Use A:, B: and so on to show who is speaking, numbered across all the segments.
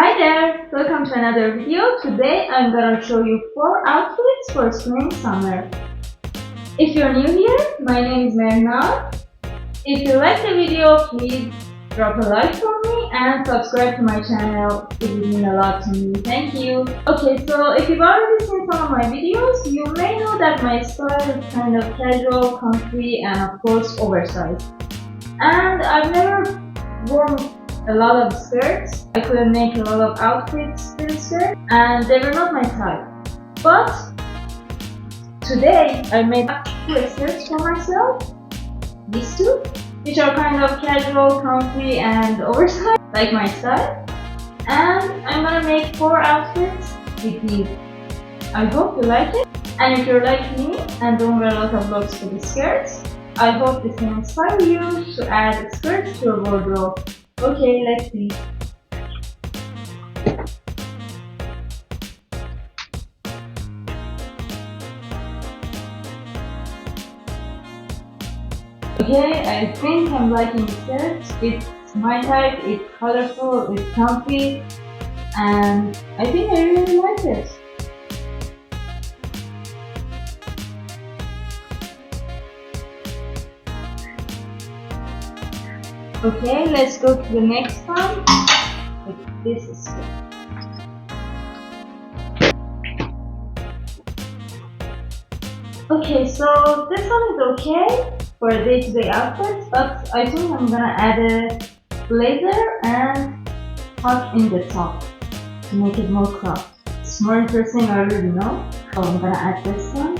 A: Hi there! Welcome to another video. Today I'm gonna show you 4 outfits for spring summer. If you're new here, my name is Mehrnificent. If you like the video, please drop a like for me and subscribe to my channel. It would mean a lot to me. Thank you. Okay, so if you've already seen some of my videos, you may know that my style is kind of casual, comfy, and of course oversized. And I've never worn a lot of skirts. I couldn't make a lot of outfits with skirts and they were not my type. But today I made 2 skirts for myself. These 2, which are kind of casual, comfy and oversized, like my style. And I'm gonna make 4 outfits with these. I hope you like it. And if you're like me and don't wear a lot of looks for the skirts, I hope this can inspire you to add skirts to your wardrobe. Okay, let's see. Okay, I think I'm liking the skirt. It's my type, it's colorful, it's comfy, and I think I really like it. Okay, let's go to the next one. This is good. Okay, so this one is okay for a day-to-day outfit, but I think I'm gonna add a blazer and tuck in the top to make it more cropped. It's more interesting, I already know. So I'm gonna add this one.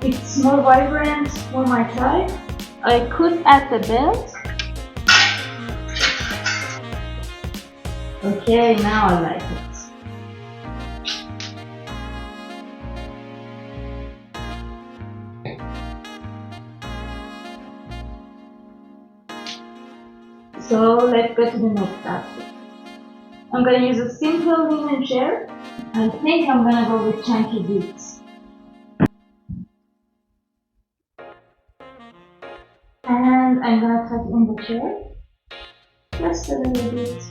A: It's more vibrant, more my type. I could add the belt. Okay, now I like it. So let's go to the next outfit. I'm gonna use a simple linen shirt. I think I'm gonna go with chunky boots. And I'm gonna tuck in the shirt just a little bit.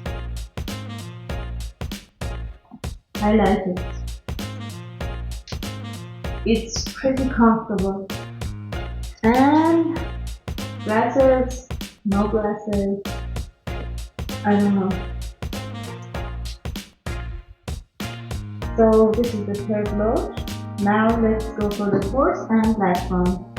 A: I like it. It's pretty comfortable. And glasses, no glasses, I don't know. So this is the 3rd look. Now let's go for the 4th and last one.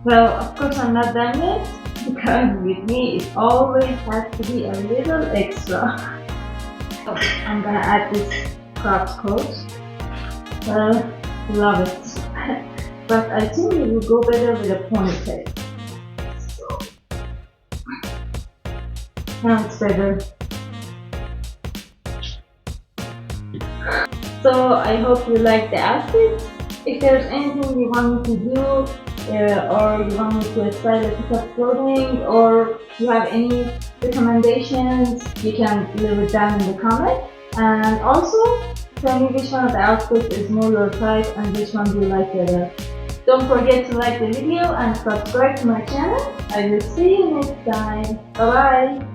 A: Well, of course I'm not done yet, because with me it always has to be a little extra. So I'm gonna add this cropped coat. Well, love it. But I think it will go better with a ponytail. So now it's better. So I hope you like the outfit. If there's anything you want me to do, or you want me to style a piece of clothing, or you have any recommendations, you can leave it down in the comments. And also tell me which one of the outfits is more your type and which one do you like better. Don't forget to like the video and subscribe to my channel. I will see you next time. Bye bye.